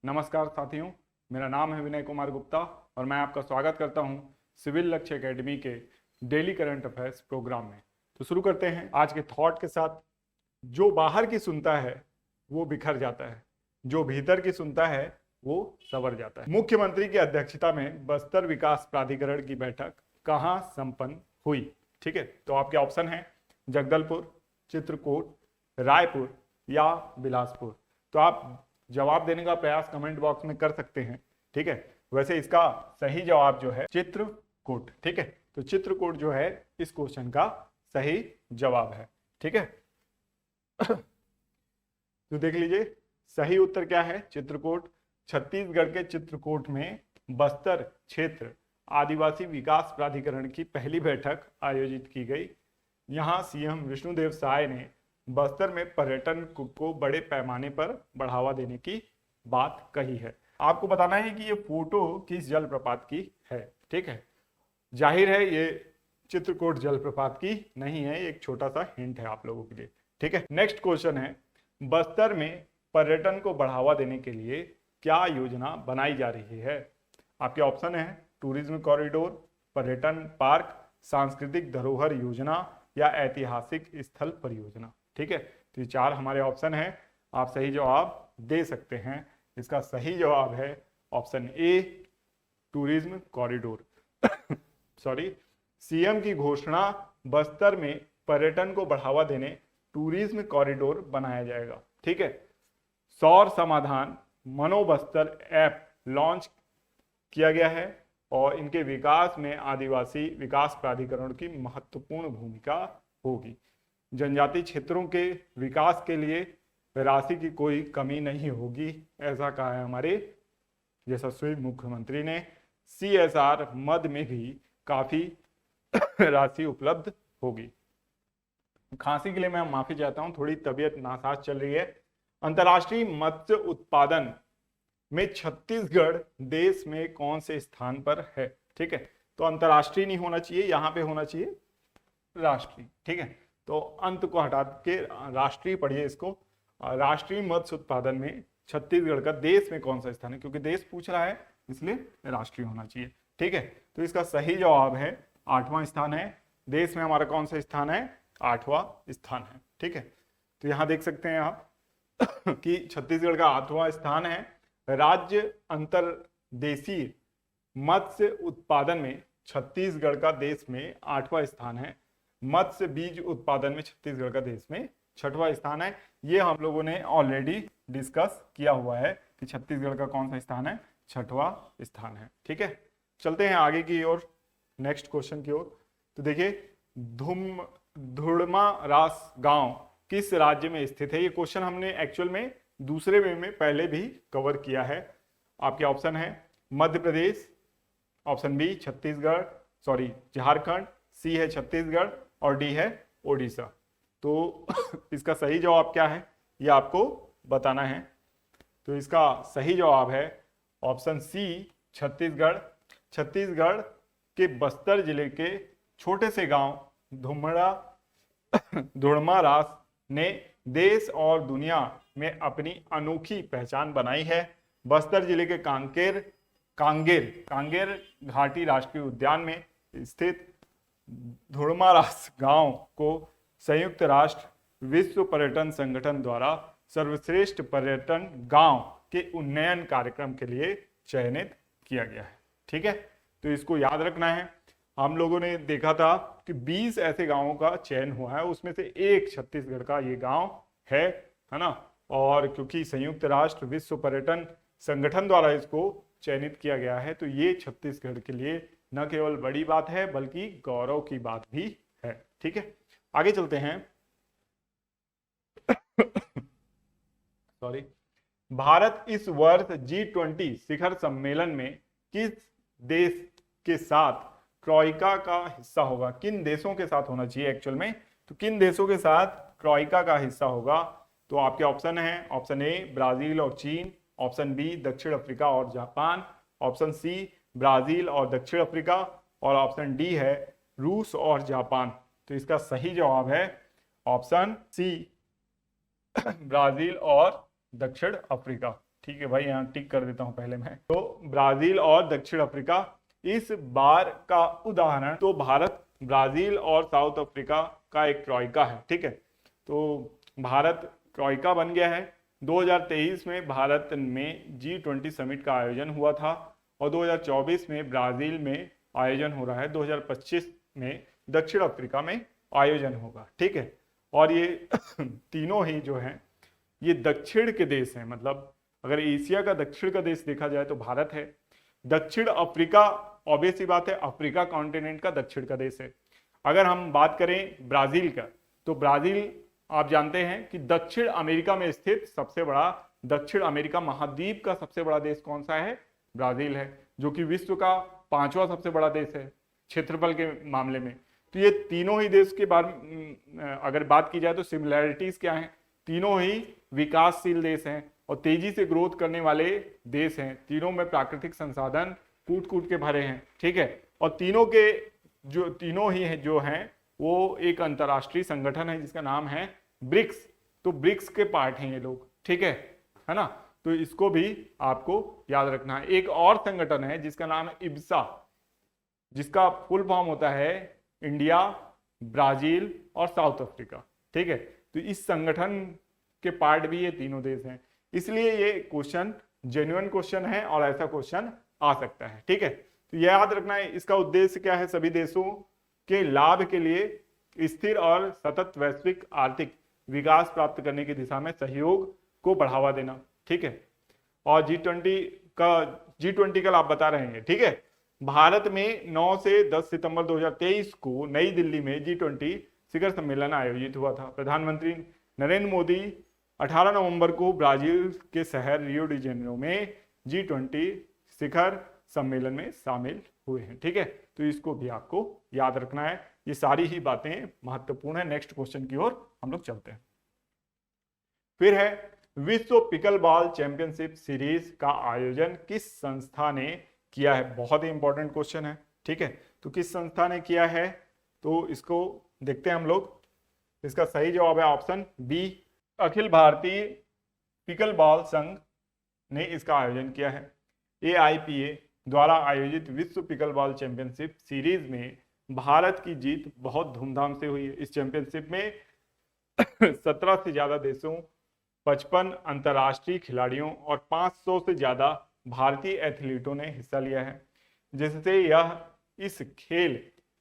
नमस्कार साथियों, मेरा नाम है विनय कुमार गुप्ता और मैं आपका स्वागत करता हूं सिविल लक्ष्य एकेडमी के डेली करंट अफेयर्स प्रोग्राम में। तो शुरू करते हैं आज के थॉट के साथ। जो बाहर की सुनता है वो बिखर जाता है, जो भीतर की सुनता है वो संवर जाता है। मुख्यमंत्री की अध्यक्षता में बस्तर विकास प्राधिकरण की बैठक कहाँ संपन्न हुई? ठीक है, तो आपके ऑप्शन है जगदलपुर, चित्रकूट, रायपुर या बिलासपुर। तो आप जवाब देने का प्रयास कमेंट बॉक्स में कर सकते हैं। ठीक है, वैसे इसका सही जवाब जो है चित्रकूट। ठीक है, तो चित्रकूट जो है इस क्वेश्चन का सही जवाब है। ठीक है, तो देख लीजिए सही उत्तर क्या है, चित्रकूट। छत्तीसगढ़ के चित्रकूट में बस्तर क्षेत्र आदिवासी विकास प्राधिकरण की पहली बैठक आयोजित की गई। यहां सीएम विष्णुदेव साय ने बस्तर में पर्यटन को बड़े पैमाने पर बढ़ावा देने की बात कही है। आपको बताना है कि ये फोटो किस जलप्रपात की है। ठीक है, जाहिर है ये चित्रकूट जलप्रपात की नहीं है, एक छोटा सा हिंट है आप लोगों के लिए। ठीक है, नेक्स्ट क्वेश्चन है, बस्तर में पर्यटन को बढ़ावा देने के लिए क्या योजना बनाई जा रही है? आपके ऑप्शन है टूरिज्म कॉरिडोर, पर्यटन पार्क, सांस्कृतिक धरोहर योजना या ऐतिहासिक स्थल परियोजना। ठीक है, तो ये चार हमारे ऑप्शन हैं, आप सही जवाब दे सकते हैं। इसका सही जवाब है option A, tourism corridor. Sorry, CM की घोषणा, बस्तर में पर्यटन को बढ़ावा देने टूरिज्म कॉरिडोर बनाया जाएगा। ठीक है, सौर समाधान मनोबस्तर ऐप लॉन्च किया गया है और इनके विकास में आदिवासी विकास प्राधिकरण की महत्वपूर्ण भूमिका होगी। जनजातीय क्षेत्रों के विकास के लिए राशि की कोई कमी नहीं होगी, ऐसा कहा है हमारे यशस्वी मुख्यमंत्री ने। CSR मद में भी काफी राशि उपलब्ध होगी। खांसी के लिए मैं माफी चाहता हूं, थोड़ी तबीयत नासाज चल रही है। अंतर्राष्ट्रीय मत्स्य उत्पादन में छत्तीसगढ़ देश में कौन से स्थान पर है? ठीक है, तो अंतर्राष्ट्रीय नहीं होना चाहिए, यहां पे होना चाहिए राष्ट्रीय। ठीक है, तो अंत को हटा के राष्ट्रीय पढ़िए इसको। राष्ट्रीय मत्स्य उत्पादन में छत्तीसगढ़ का देश में कौन सा स्थान है, क्योंकि देश पूछ रहा है इसलिए राष्ट्रीय होना चाहिए। ठीक है, तो इसका सही जवाब है 8वां स्थान है। देश में हमारा कौन सा स्थान है? 8वां स्थान है। ठीक है, तो यहां देख सकते हैं आप कि छत्तीसगढ़ का 8वां स्थान है। राज्य अंतरदेशीय मत्स्य उत्पादन में छत्तीसगढ़ का देश में 8वां स्थान है। मत्स्य बीज उत्पादन में छत्तीसगढ़ का देश में 6वां स्थान है। ये हम लोगों ने ऑलरेडी डिस्कस किया हुआ है कि छत्तीसगढ़ का कौन सा स्थान है? 6वां स्थान है। ठीक है, चलते हैं आगे की ओर, नेक्स्ट क्वेश्चन की ओर। तो देखिए, धुड़मा रास गांव किस राज्य में स्थित है? ये क्वेश्चन हमने एक्चुअल में दूसरे वे में पहले भी कवर किया है। आपके ऑप्शन है Madhya Pradesh, option B Chhattisgarh, sorry Jharkhand, C है छत्तीसगढ़ और डी है ओडिशा। तो इसका सही जवाब क्या है ये आपको बताना है। तो इसका सही जवाब है ऑप्शन सी, छत्तीसगढ़। छत्तीसगढ़ के बस्तर जिले के छोटे से गांव धुड़मा रास ने देश और दुनिया में अपनी अनोखी पहचान बनाई है। बस्तर जिले के कांगेर घाटी राष्ट्रीय उद्यान में स्थित धुड़मारास गांव को संयुक्त राष्ट्र विश्व पर्यटन संगठन द्वारा सर्वश्रेष्ठ पर्यटन गांव के उन्नयन कार्यक्रम के लिए चयनित किया गया है। ठीक है, तो इसको याद रखना है। हम लोगों ने देखा था कि 20 ऐसे गांवों का चयन हुआ है, उसमें से एक छत्तीसगढ़ का ये गांव है ना। और क्योंकि संयुक्त राष्ट्र विश्व पर्यटन संगठन द्वारा इसको चयनित किया गया है, तो ये छत्तीसगढ़ के लिए न केवल बड़ी बात है बल्कि गौरव की बात भी है। ठीक है, आगे चलते हैं। सॉरी, भारत इस वर्ष G20 शिखर सम्मेलन में किस देश के साथ ट्रॉइका का हिस्सा होगा? किन देशों के साथ होना चाहिए एक्चुअल में, तो किन देशों के साथ ट्रॉइका का हिस्सा होगा? तो आपके ऑप्शन है, ऑप्शन ए ब्राजील और चीन, ऑप्शन बी दक्षिण अफ्रीका और जापान, ऑप्शन सी ब्राजील और दक्षिण अफ्रीका और ऑप्शन डी है रूस और जापान। तो इसका सही जवाब है ऑप्शन सी, ब्राजील और दक्षिण अफ्रीका। ठीक है भाई, यहाँ टिक कर देता हूं पहले मैं। तो ब्राजील और दक्षिण अफ्रीका इस बार का उदाहरण, तो भारत, ब्राजील और साउथ अफ्रीका का एक ट्रॉइका है। ठीक है, तो भारत ट्रॉइका बन गया है। 2023 में भारत में G20 समिट का आयोजन हुआ था और 2024 में ब्राजील में आयोजन हो रहा है, 2025 में दक्षिण अफ्रीका में आयोजन होगा। ठीक है, और ये तीनों ही जो हैं ये दक्षिण के देश हैं, मतलब अगर एशिया का दक्षिण का देश देखा जाए तो भारत है। दक्षिण अफ्रीका ऑब्वियस सी बात है अफ्रीका कॉन्टिनेंट का दक्षिण का देश है। अगर हम बात करें ब्राजील का, तो ब्राजील आप जानते हैं कि दक्षिण अमेरिका में स्थित सबसे बड़ा, दक्षिण अमेरिका महाद्वीप का सबसे बड़ा देश कौन सा है? ब्राजील है, जो कि विश्व का 5वां सबसे बड़ा देश है क्षेत्रफल के मामले में। तो ये तीनों ही देश के बारे में अगर बात की जाए तो सिमिलैरिटीज क्या हैं? तीनों ही विकासशील देश हैं और तेजी से ग्रोथ करने वाले देश हैं। तीनों में प्राकृतिक संसाधन कूट कूट के भरे हैं। ठीक है, और तीनों ही जो हैं वो एक अंतर्राष्ट्रीय संगठन है जिसका नाम है ब्रिक्स। तो ब्रिक्स के पार्ट हैं ये लोग। ठीक है ना, तो इसको भी आपको याद रखना है। एक और संगठन है जिसका नाम है इब्सा, जिसका फुल फॉर्म होता है इंडिया, ब्राजील और साउथ अफ्रीका। ठीक है, तो इस संगठन के पार्ट भी ये तीनों देश हैं, इसलिए ये क्वेश्चन जेन्युइन क्वेश्चन है और ऐसा क्वेश्चन आ सकता है। ठीक है, तो यह याद रखना है इसका उद्देश्य क्या है? सभी देशों के लाभ के लिए स्थिर और सतत वैश्विक आर्थिक विकास प्राप्त करने की दिशा में सहयोग को बढ़ावा देना। ठीक है, और G20 का लाभ बता रहे हैं। ठीक है, भारत में 9 से 10 सितंबर 2023 को नई दिल्ली में G20 शिखर सम्मेलन आयोजित हुआ था। प्रधानमंत्री नरेंद्र मोदी 18 नवंबर को ब्राजील के शहर रियो डी जेनेरो में G20 शिखर सम्मेलन में शामिल हुए हैं। ठीक है, तो इसको भी आपको याद रखना है। ये सारी ही बातें महत्वपूर्ण है। नेक्स्ट क्वेश्चन की ओर हम लोग चलते हैं। फिर है विश्व पिकल बॉल चैंपियनशिप सीरीज का आयोजन किस संस्था ने किया है? बहुत ही इंपॉर्टेंट क्वेश्चन है। ठीक है, तो किस संस्था ने किया है, तो इसको देखते हैं हम लोग। इसका सही जवाब है option B, Akhil Bharatiya pickle ball संघ ने इसका आयोजन किया है। AIPA द्वारा आयोजित विश्व पिकल बॉल चैंपियनशिप सीरीज में भारत की जीत बहुत धूमधाम से हुई है। इस चैंपियनशिप में 17 से ज्यादा देशों, 55 अंतर्राष्ट्रीय खिलाड़ियों और 500 से ज्यादा भारतीय एथलीटों ने हिस्सा लिया है, जिससे यह इस खेल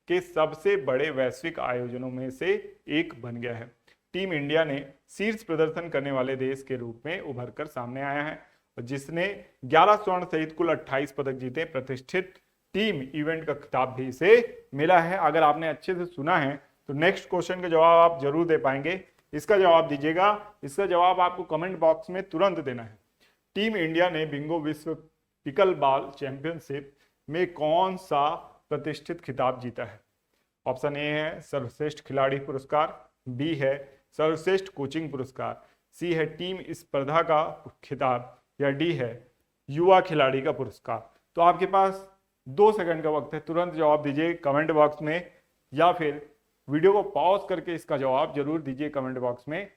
के सबसे बड़े वैश्विक आयोजनों में से एक बन गया है। टीम इंडिया ने शीर्ष प्रदर्शन करने वाले देश के रूप में उभर कर सामने आया है, जिसने 11 स्वर्ण सहित कुल 28 पदक जीते। प्रतिष्ठित टीम इवेंट का खिताब भी इसे मिला है। अगर आपने अच्छे से सुना है तो नेक्स्ट क्वेश्चन का जवाब आप जरूर दे पाएंगे। इसका जवाब दीजिएगा, इसका जवाब आपको कमेंट बॉक्स में तुरंत देना है। टीम इंडिया ने बिंगो विश्व पिकल बॉल चैंपियनशिप में कौन सा प्रतिष्ठित खिताब जीता है? ऑप्शन ए है सर्वश्रेष्ठ खिलाड़ी पुरस्कार, बी है सर्वश्रेष्ठ कोचिंग पुरस्कार, सी है टीम स्पर्धा का खिताब, या डी है युवा खिलाड़ी का पुरस्कार। तो आपके पास 2 सेकंड का वक्त है, तुरंत जवाब दीजिए कमेंट बॉक्स में, या फिर वीडियो को पॉज करके इसका जवाब जरूर दीजिए कमेंट बॉक्स में।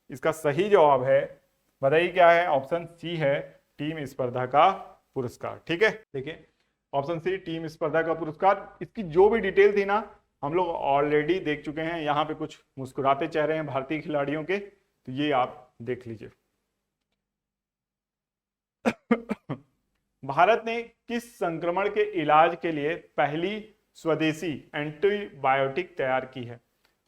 इसका सही जवाब है, बताइए क्या है? ऑप्शन सी है टीम स्पर्धा का पुरस्कार। ठीक है, देखिए ऑप्शन सी टीम स्पर्धा का पुरस्कार। इसकी जो भी डिटेल थी ना हम लोग ऑलरेडी देख चुके हैं। यहाँ पे कुछ मुस्कुराते चेहरे हैं भारतीय खिलाड़ियों के, तो ये आप देख लीजिए। भारत ने किस संक्रमण के इलाज के लिए पहली स्वदेशी एंटीबायोटिक तैयार की है?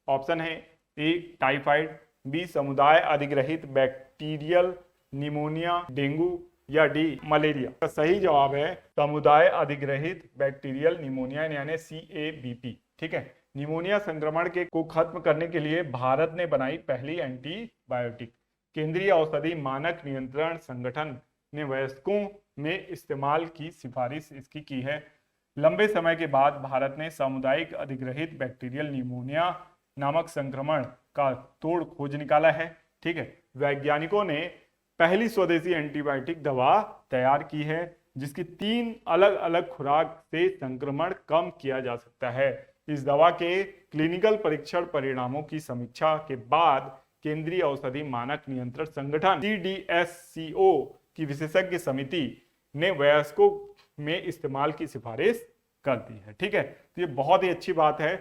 ऑप्शन है ए टाइफाइड, बी समुदाय अधिग्रहित बैक्टीरियल निमोनिया डेंगू, या डी मलेरिया। का सही जवाब है समुदाय अधिग्रहित बैक्टीरियल निमोनिया यानी CABP। ठीक है, निमोनिया संक्रमण को खत्म करने के लिए भारत ने बनाई पहली एंटीबायोटिक। केंद्रीय औषधि मानक नियंत्रण संगठन ने वयस्कों में इस्तेमाल की सिफारिश इसकी की है। लंबे समय के बाद भारत ने सामुदायिक अधिग्रहित बैक्टीरियल निमोनिया नामक संक्रमण का तोड़ खोज निकाला है। ठीक है, वैज्ञानिकों ने पहली स्वदेशी एंटीबायोटिक दवा तैयार की है, जिसकी 3 अलग अलग खुराक से संक्रमण कम किया जा सकता है। इस दवा के क्लिनिकल परीक्षण परिणामों की समीक्षा के बाद केंद्रीय औषधि मानक नियंत्रण संगठन CDSCO की विशेषज्ञ समिति ने वयस्कों में इस्तेमाल की सिफारिश कर दी है। ठीक है, तो ये बहुत ही अच्छी बात है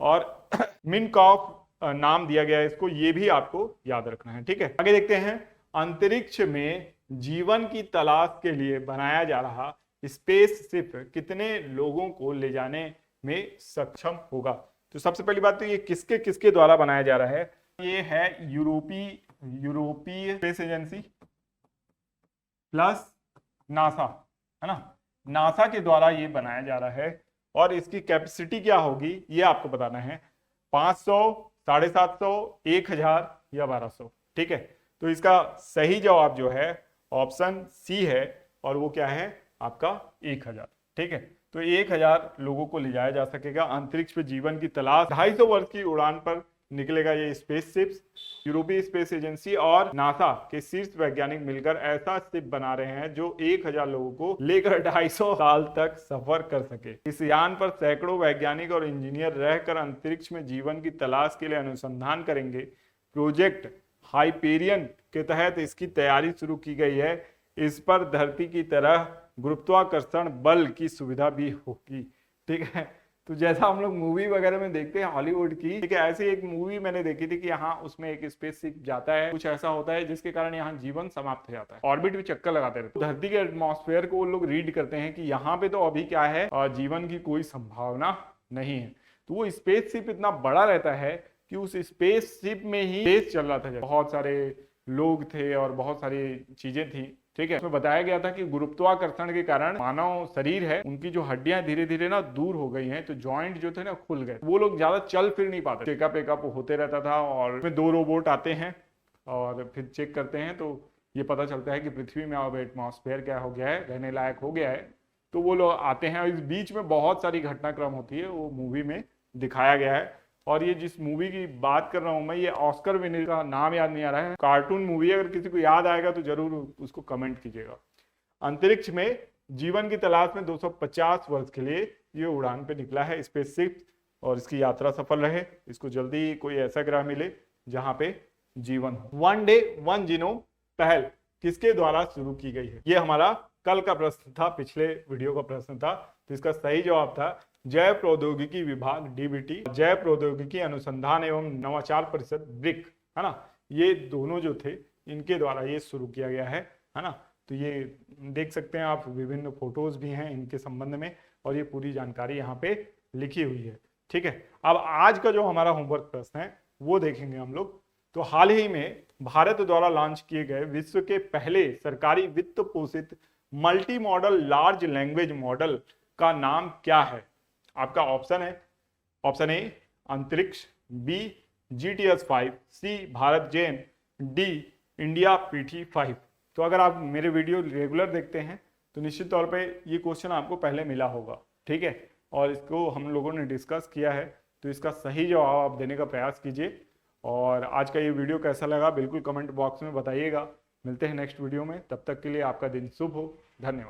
और मिनकॉफ नाम दिया गया है इसको, ये भी आपको याद रखना है। ठीक है, आगे देखते हैं। अंतरिक्ष में जीवन की तलाश के लिए बनाया जा रहा स्पेसशिप कितने लोगों को ले जाने में सक्षम होगा? तो सबसे पहली बात तो ये किसके किसके द्वारा बनाया जा रहा है? ये है यूरोपीय स्पेस एजेंसी प्लस नासा, है ना। नासा के द्वारा ये बनाया जा रहा है और इसकी कैपेसिटी क्या होगी ये आपको बताना है। 500, 750, 1000 या 1200। ठीक है, तो इसका सही जवाब जो है ऑप्शन सी है और वो क्या है आपका 1000। ठीक है, तो 1000 लोगों को ले जाया जा सकेगा अंतरिक्ष पे जीवन की तलाश। 250 वर्ष की उड़ान पर निकलेगा ये स्पेसशिप। यूरोपीय स्पेस एजेंसी और नासा के शीर्ष वैज्ञानिक मिलकर ऐसा शिप बना रहे हैं जो 1000 लोगों को लेकर 250 साल तक सफर कर सके। इस यान पर सैकड़ों वैज्ञानिक और इंजीनियर रहकर अंतरिक्ष में जीवन की तलाश के लिए अनुसंधान करेंगे। प्रोजेक्ट हाइपेरियन के तहत इसकी तैयारी शुरू की गई है। इस पर धरती की तरह गुरुत्वाकर्षण बल की सुविधा भी होगी। ठीक है, तो जैसा हम लोग मूवी वगैरह में देखते हैं हॉलीवुड की, ठीक है, ऐसे एक मूवी मैंने देखी थी कि यहाँ उसमें एक स्पेसशिप जाता है, कुछ ऐसा होता है जिसके कारण यहाँ जीवन समाप्त हो जाता है। ऑर्बिट भी चक्कर लगाते रहते हैं। धरती के एटमॉस्फेयर को वो लोग रीड करते हैं कि यहाँ पे तो अभी क्या है, जीवन की कोई संभावना नहीं है। तो वो स्पेसशिप इतना बड़ा रहता है कि उस स्पेसशिप में ही स्पेस चल रहा था, बहुत सारे लोग थे और बहुत सारी चीजें थी। ठीक है, उसमें बताया गया था कि गुरुत्वाकर्षण के कारण मानव शरीर है उनकी जो हड्डियां धीरे धीरे ना दूर हो गई हैं, तो जॉइंट जो थे ना खुल गए। वो लोग ज्यादा चल फिर नहीं पाते। चेकअप वेकअप होते रहता था और उसमें 2 रोबोट आते हैं और फिर चेक करते हैं, तो ये पता चलता है कि पृथ्वी में अब एटमॉस्फेयर क्या हो गया है, रहने लायक हो गया है। तो वो लोग आते हैं और इस बीच में बहुत सारी घटनाक्रम होती है, वो मूवी में दिखाया गया है। और ये जिस मूवी की बात कर रहा हूं मैं, ये ऑस्कर विनर का नाम याद नहीं आ रहा है, कार्टून मूवी। अगर किसी को याद आएगा तो जरूर उसको कमेंट कीजिएगा। अंतरिक्ष में जीवन की तलाश में 250 वर्ष के लिए ये उड़ान पे निकला है स्पेसशिप और इसकी यात्रा सफल रहे। इसको जल्दी कोई ऐसा ग्रह मिले जहां पे जीवन हो। 1 डे 1 जीनोम पहल किसके द्वारा शुरू की गई है? ये हमारा कल का प्रश्न था, पिछले वीडियो का प्रश्न था। तो इसका सही जवाब था जैव प्रौद्योगिकी विभाग, डीबीटी, जैव प्रौद्योगिकी अनुसंधान एवं नवाचार परिषद, ब्रिक, है ना। ये दोनों जो थे इनके द्वारा ये शुरू किया गया है ना। तो ये देख सकते हैं आप, विभिन्न फोटोज भी हैं इनके संबंध में और ये पूरी जानकारी यहाँ पे लिखी हुई है। ठीक है, अब आज का जो हमारा होमवर्क प्रश्न है वो देखेंगे हम लोग। तो हाल ही में भारत द्वारा लॉन्च किए गए विश्व के पहले सरकारी वित्त पोषित multi modal large language model का नाम क्या है? आपका ऑप्शन है, ऑप्शन ए अंतरिक्ष, बी GTS-5, सी भारत जेन, डी इंडिया PT-5। तो अगर आप मेरे वीडियो रेगुलर देखते हैं तो निश्चित तौर पे ये क्वेश्चन आपको पहले मिला होगा। ठीक है, और इसको हम लोगों ने डिस्कस किया है, तो इसका सही जवाब आप देने का प्रयास कीजिए। और आज का ये वीडियो कैसा लगा बिल्कुल कमेंट बॉक्स में बताइएगा। मिलते हैं नेक्स्ट वीडियो में, तब तक के लिए आपका दिन शुभ हो। धन्यवाद।